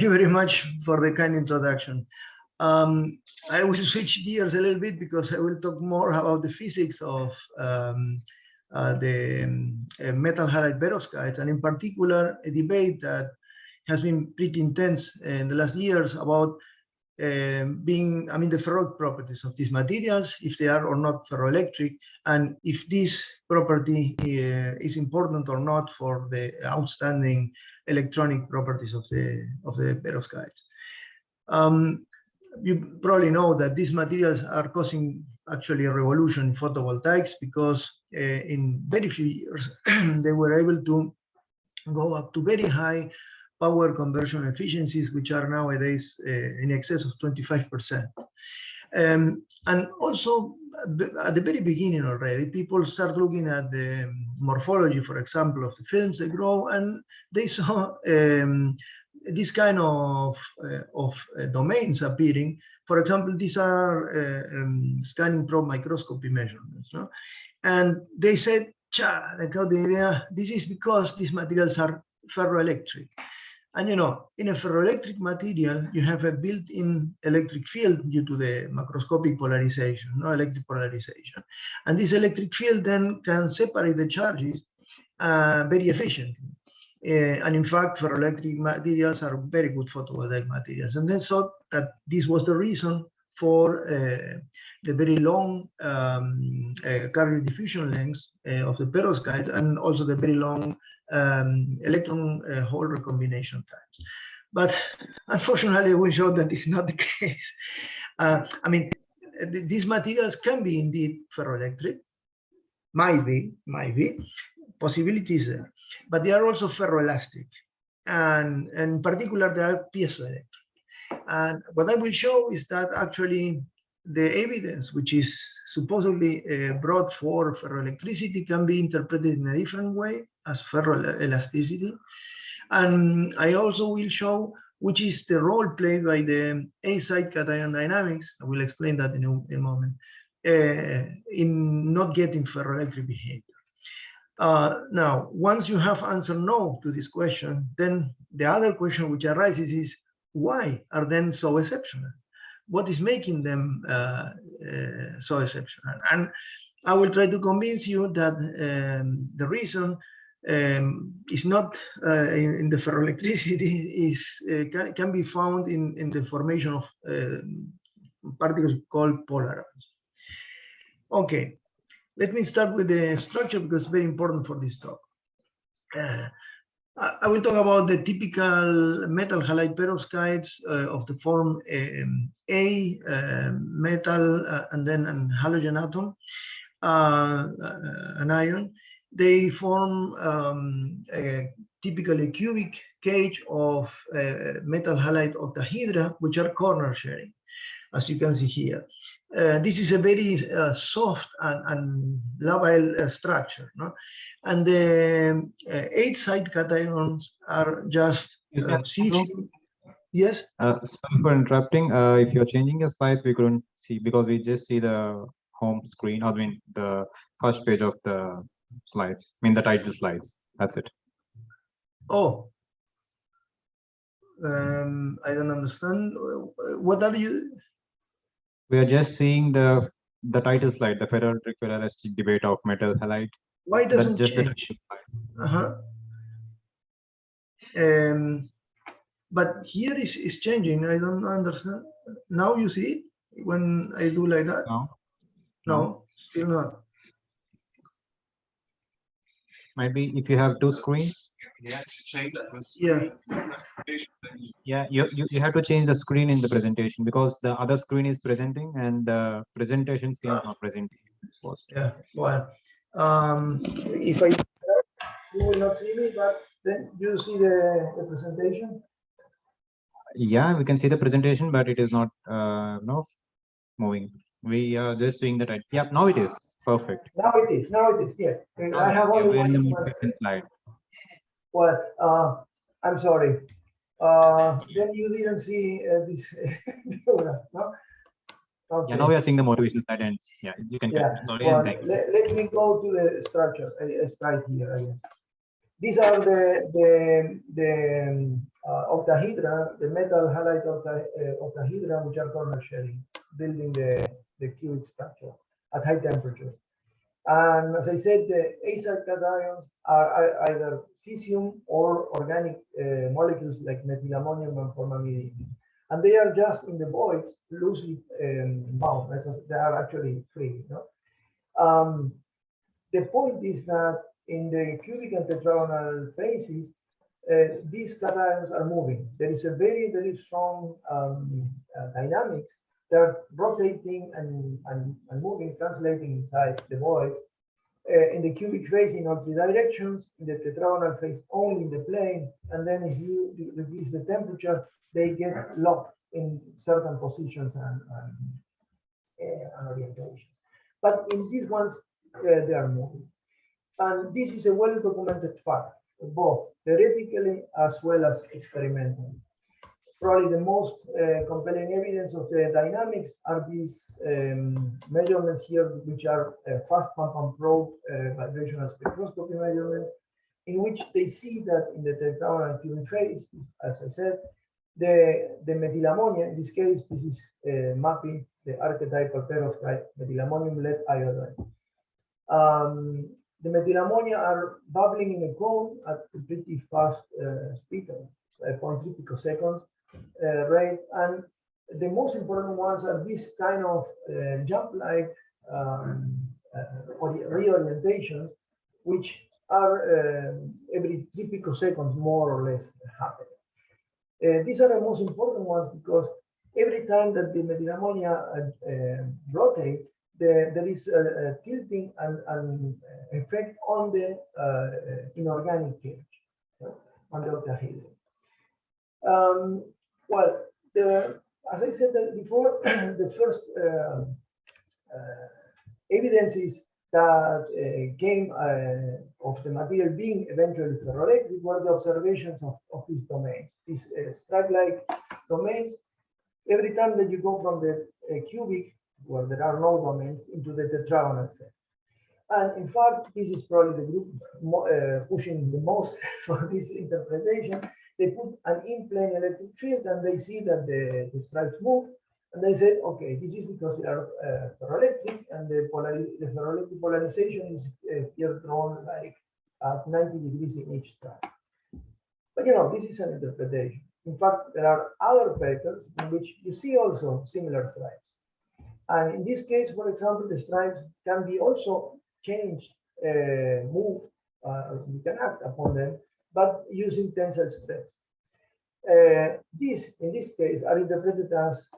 you very much for the kind introduction. I will switch gears a little bit because I will talk more about the physics of the metal halide perovskites, and in particular, a debate that has been pretty intense in the last years about the ferroic properties of these materials, if they are or not ferroelectric, and if this property is important or not for the outstanding electronic properties of the perovskites. You probably know that these materials are causing actually a revolution in photovoltaics because in very few years they were able to go up to very high power conversion efficiencies, which are nowadays in excess of 25%. And also at the very beginning already, people start looking at the morphology, for example, of the films they grow, and they saw this kind of domains appearing. For example, these are scanning probe microscopy measurements, no? And they said, they got the idea, this is because these materials are ferroelectric. And in a ferroelectric material, you have a built-in electric field due to the macroscopic polarization, electric polarization. And this electric field then can separate the charges very efficiently. And in fact, ferroelectric materials are very good photovoltaic materials. And they thought that this was the reason for the very long carrier diffusion lengths of the perovskite, and also the very long electron hole recombination times. But unfortunately, we showed that this is not the case. These materials can be indeed ferroelectric, might be, possibilities there, but they are also ferroelastic, and in particular, they are piezoelectric. And what I will show is that actually the evidence, which is supposedly brought for ferroelectricity, can be interpreted in a different way as ferroelasticity. And I also will show which is the role played by the A-side cation dynamics, I will explain that in a moment, in not getting ferroelectric behavior. Now, once you have answered no to this question, then the other question which arises is, why are they so exceptional? What is making them so exceptional? And I will try to convince you that the reason is not in the ferroelectricity, can be found in the formation of particles called polarions. Okay, let me start with the structure because it's very important for this talk. I will talk about the typical metal halide perovskites of the form A, metal, and then an halogen atom, an ion. They form typically a cubic cage of metal halide octahedra, which are corner sharing, as you can see here. This is a very soft and labile structure, no? And the 8-side cations are just Yes? Sorry for interrupting. If you're changing your slides, we couldn't see because we just see the home screen, the first page of the slides, the title slides. That's it. Oh. I don't understand. What are you? We are just seeing the title slide, the Ferroelectric-Ferroelastic debate of metal halide. Why doesn't just change? But here is changing. I don't understand. Now you see it when I do like that? No, still not. Maybe if you have two screens. Yes, change the screen. Yeah, you have to change the screen in the presentation because the other screen is presenting and the presentation screen is not presenting. Yeah, well, if you will not see me, but then you see the presentation. Yeah, we can see the presentation, but it is not moving. We are just doing that. Yeah, now it is perfect. Now it is. Yeah. I have only one in the slide. Well, I'm sorry. Then you didn't see this program, no? Okay. Yeah, now we are seeing the motivation slide, and yeah, you can. Yeah. Sorry, well, and thank you. Let me go to the structure. I start here again. These are the octahedra, the metal halide octahedra, which are corner shellling, building the cubic structure at high temperatures. And as I said, the A-side cations are either cesium or organic molecules like methylammonium and formamidine. And they are just in the voids, loosely bound, because they are actually free. The point is that in the cubic and tetragonal phases, these cations are moving. There is a very, very strong dynamics. They're rotating and moving, translating inside the void. In the cubic phase in all three directions, in the tetragonal phase only in the plane, and then if you decrease the temperature, they get locked in certain positions and orientations. But in these ones, they are moving. And this is a well-documented fact, both theoretically as well as experimentally. Probably the most compelling evidence of the dynamics are these measurements here, which are fast pump and probe vibrational spectroscopy measurements, in which they see that in the tetragonal cubic phase, as I said, the methylammonia, in this case, this is mapping the archetypal perovskite methylammonium lead iodide. The methylammonia are bubbling in a cone at a pretty fast speed, 0.3 picoseconds rate, and the most important ones are these kind of jump-like reorientations, which are every 3 picoseconds more or less happening. These are the most important ones because every time that the methylammonia rotate, there is a tilting and effect on the inorganic cage, on the octahedron. Well, as I said before, the first evidences that came of the material being eventually ferroelectric were the observations of these domains, these stripe-like domains. Every time that you go from the cubic, where there are no domains, into the tetragonal phase. And in fact, this is probably the group pushing the most for this interpretation. They put an in-plane electric field and they see that the stripes move. And they said, okay, this is because they are ferroelectric, and the ferroelectric polarization is here drawn like at 90 degrees in each stripe. But this is an interpretation. In fact, there are other papers in which you see also similar stripes. And in this case, for example, the stripes can be also changed, moved, we can act upon them, but using tensile stress. These, in this case, are interpreted as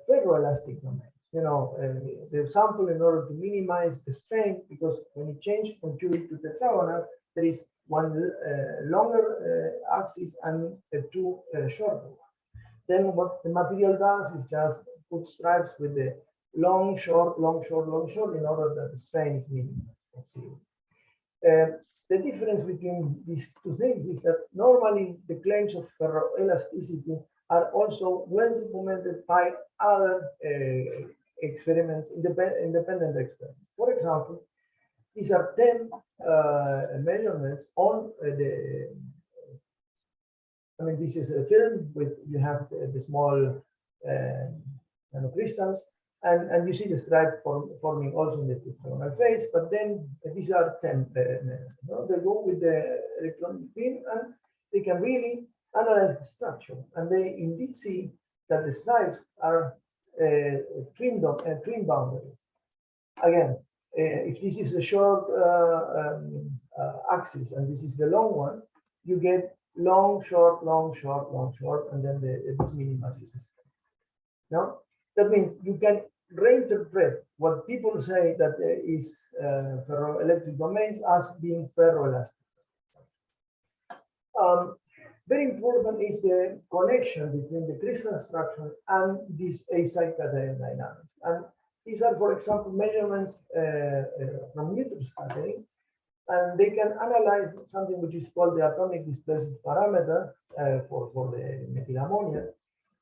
ferroelastic domains. The sample, in order to minimize the strain, because when it changes from cubic to tetragonal, there is one longer axis and two shorter ones. Then what the material does is just put stripes with the long, short, long, short, long, short, in order that the strain is minimized. The difference between these two things is that normally the claims of ferroelasticity are also well documented by other experiments, independent experiments. For example, these are 10 measurements on this is a film with, you have the small nanocrystals, and you see the stripe forming also in the tetragonal phase, but then these are 10. They go with the electron beam and they can really analyze the structure. And they indeed see that the stripes are twin boundaries. Again, if this is the short axis and this is the long one, you get long, short, long, short, long, short, and then this minimizes the strength. Now, that means you can reinterpret what people say that is ferroelectric domains as being ferroelastic. Very important is the connection between the crystal structure and this A-side cation dynamics. And these are, for example, measurements from neutron scattering, and they can analyze something which is called the atomic displacement parameter for the methylammonia.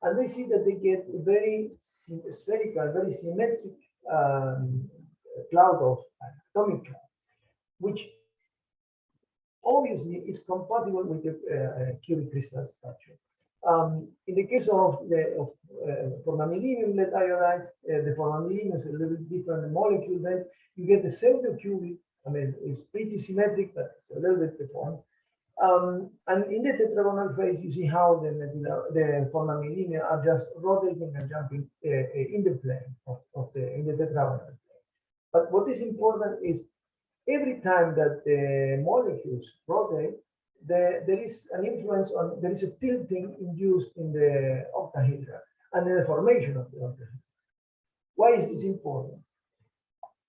And they see that they get a very spherical, very symmetric cloud of atomic cloud, which obviously is compatible with the cubic crystal structure. In the case of the formamidinium lead iodide, the formamidinium is a little bit different molecule. Then you get the pseudo-cubic. I mean, it's pretty symmetric, but it's a little bit deformed. And in the tetragonal phase, you see how the formamidinium are just rotating and jumping in the plane in the tetragonal plane. But what is important is every time that the molecules rotate, there is an influence on, there is a tilting induced in the octahedra and in the formation of the octahedra. Why is this important?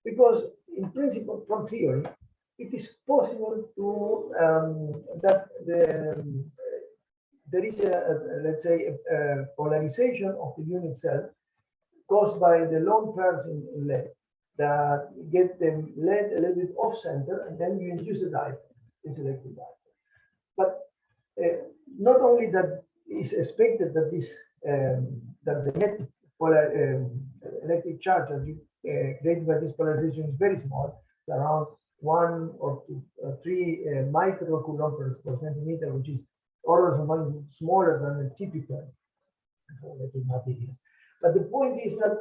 Because in principle, from theory, it is possible to that there is let's say a polarization of the unit cell caused by the lone pairs in lead that get the lead a little bit off center, and then you induce a dipole, this electric dipole. But not only that is expected that this that the net electric charge that you created by this polarization is very small. It's around 1 or 2 or 3 microcoulomb per centimeter, which is orders of magnitude smaller than the typical electric materials. But the point is that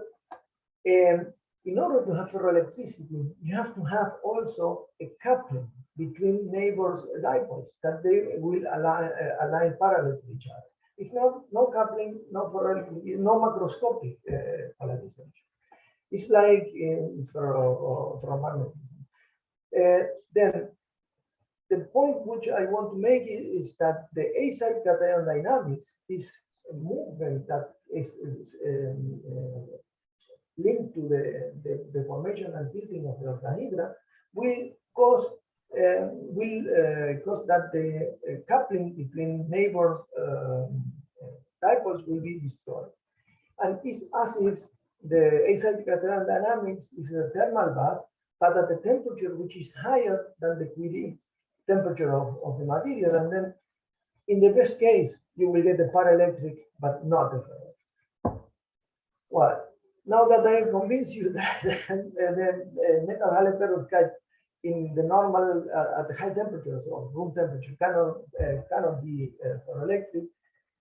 in order to have ferroelectricity, you have to have also a coupling between neighbors dipoles that they will align parallel to each other. If not, no coupling, no ferroelectricity, no macroscopic polarization. It's like in ferromagnetism. Then the point which I want to make is that the A-side cation dynamics is a movement that is linked to the formation and tilting of the octahedra will cause that the coupling between neighbors dipoles will be destroyed. And it's as if the A-side cation dynamics is a thermal bath, but at a temperature which is higher than the Curie temperature of the material. And then in the best case, you will get the paraelectric, but not the ferroelectric. Well, now that I have convinced you that the metal halide perovskite in the normal at the high temperatures or room temperature cannot be ferroelectric,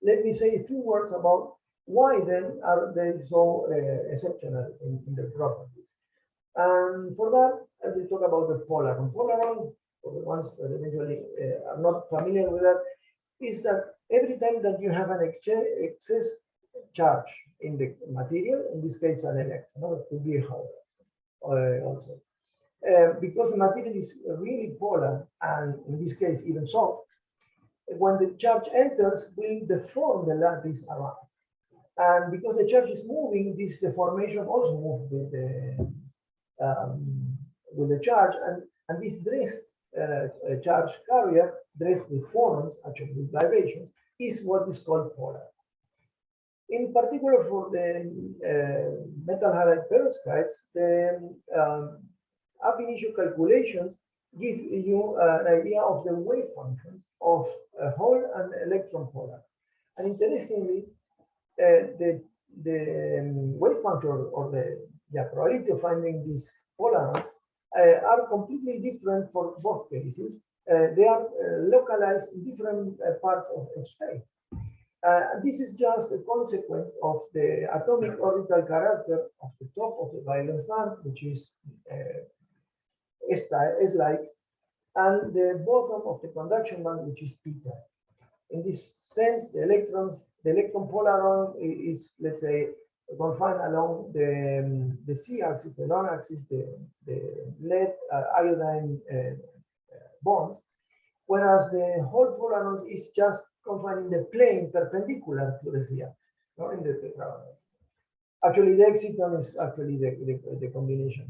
let me say a few words about why then are they so exceptional in their properties. And for that, I will talk about the polaron. Polaron, for the ones that eventually are not familiar with that, is that every time that you have an excess charge in the material, in this case an electron, it could be a hole also. Because the material is really polar, and in this case even soft, when the charge enters, will deform the lattice around. And because the charge is moving, this deformation also moves with the charge, and this dressed charge carrier, dressed with phonons, actually with vibrations, is what is called polar. In particular, for the metal halide perovskites, the ab initio calculations give you an idea of the wave functions of a hole and electron polar. And interestingly, the wave function or the probability of finding this polaron are completely different for both cases. They are localized in different parts of space. This is just a consequence of the atomic orbital character of the top of the valence band, which is S-like, and the bottom of the conduction band, which is p-type. In this sense, the electron polaron is, let's say, confined along the c-axis, the non-axis, the lead iodine bonds, whereas the whole polaron is just confined in the plane perpendicular to the z-axis, not in the tetragonal. Actually, the exciton is actually the combination.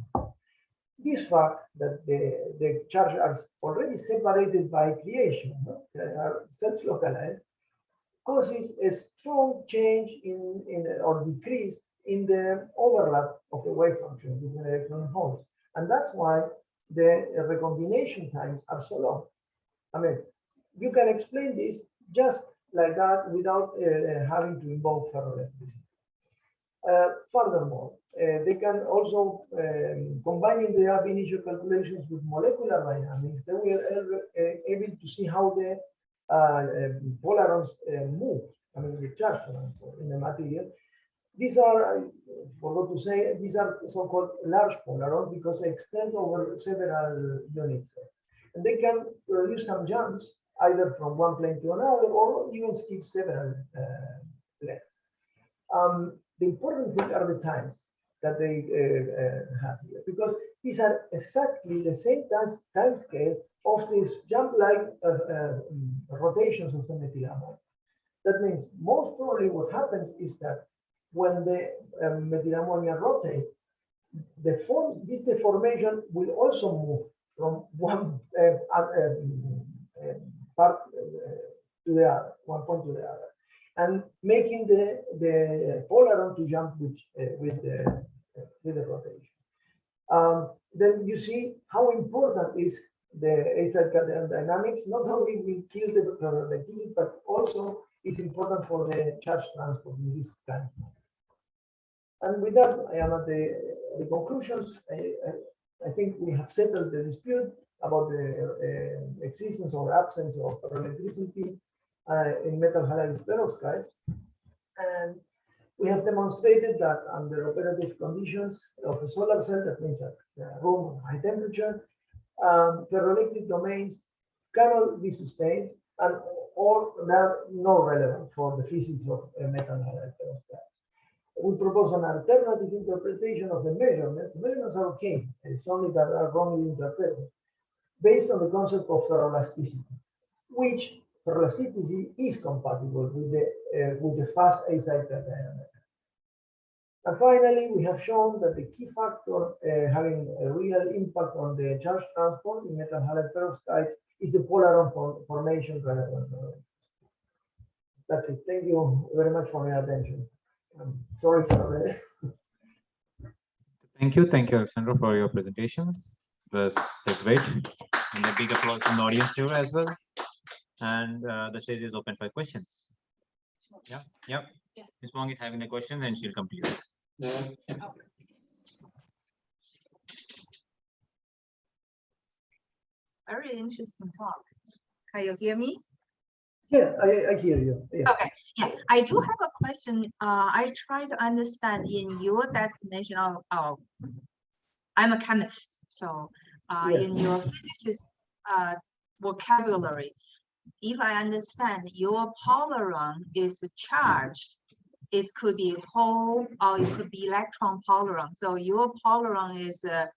This fact that the charges are already separated by creation, they are self-localized, causes a strong change or decrease in the overlap of the wave function between electron and holes. And that's why the recombination times are so long. I mean, you can explain this just like that without having to invoke ferroelectricity. Furthermore, they can also, combining the ab initio calculations with molecular dynamics, they were able to see how the polarons move, I mean, the charge transfer in the material. These are, I forgot to say, these are so-called large polarons because they extend over several units. And they can produce some jumps either from one plane to another or even skip several planes. The important thing are the times that they have here, because these are exactly the same time scale of these jump-like rotations of the methylamine. That means most probably what happens is that when the methylammonia rotate, this deformation will also move from one part to the other, one point to the other, and making the polaron to jump with the rotation. Then you see how important is the acyclic dynamics. Not only will kill the ferroelectricity, but also is important for the charge transport in this kind. And with that, I am at the conclusions. I think we have settled the dispute about the existence or absence of ferroelectricity in metal halide perovskites. And we have demonstrated that under operative conditions of a solar cell, that means at room high temperature, ferroelectric domains cannot be sustained, and or they're not relevant for the physics of metal halide perovskites. We propose an alternative interpretation of the measurements. The measurements are okay, it's only that are wrongly interpreted, based on the concept of ferroelasticity, which ferroelasticity is compatible with the fast acyclic dynamic. And finally, we have shown that the key factor having a real impact on the charge transport in metal halide perovskites is the polaron formation rather than the. That's it. Thank you very much for your attention. I'm sorry for the. Thank you, Alejandro, for your presentation. It was great, and a big applause from the audience here as well. And the stage is open for questions. Yeah. Ms. Wong is having the questions, and she'll come to you. Very interesting talk. Can you hear me? Yeah, I hear you. Yeah. Okay. Yeah, I do have a question. I try to understand in your definition of I'm a chemist, so in your physicist vocabulary, if I understand your polaron is charged, it could be whole or it could be electron polaron. So your polaron is a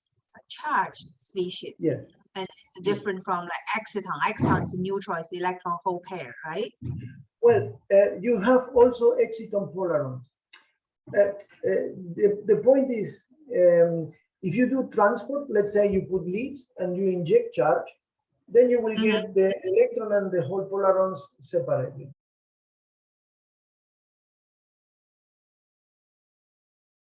charged species. Yeah. And it's different from like exciton. Exciton is neutral, it's electron whole pair, right? Well, you have also exciton polarons. The point is, if you do transport, let's say you put leads and you inject charge, then you will get the electron and the whole polarons separately.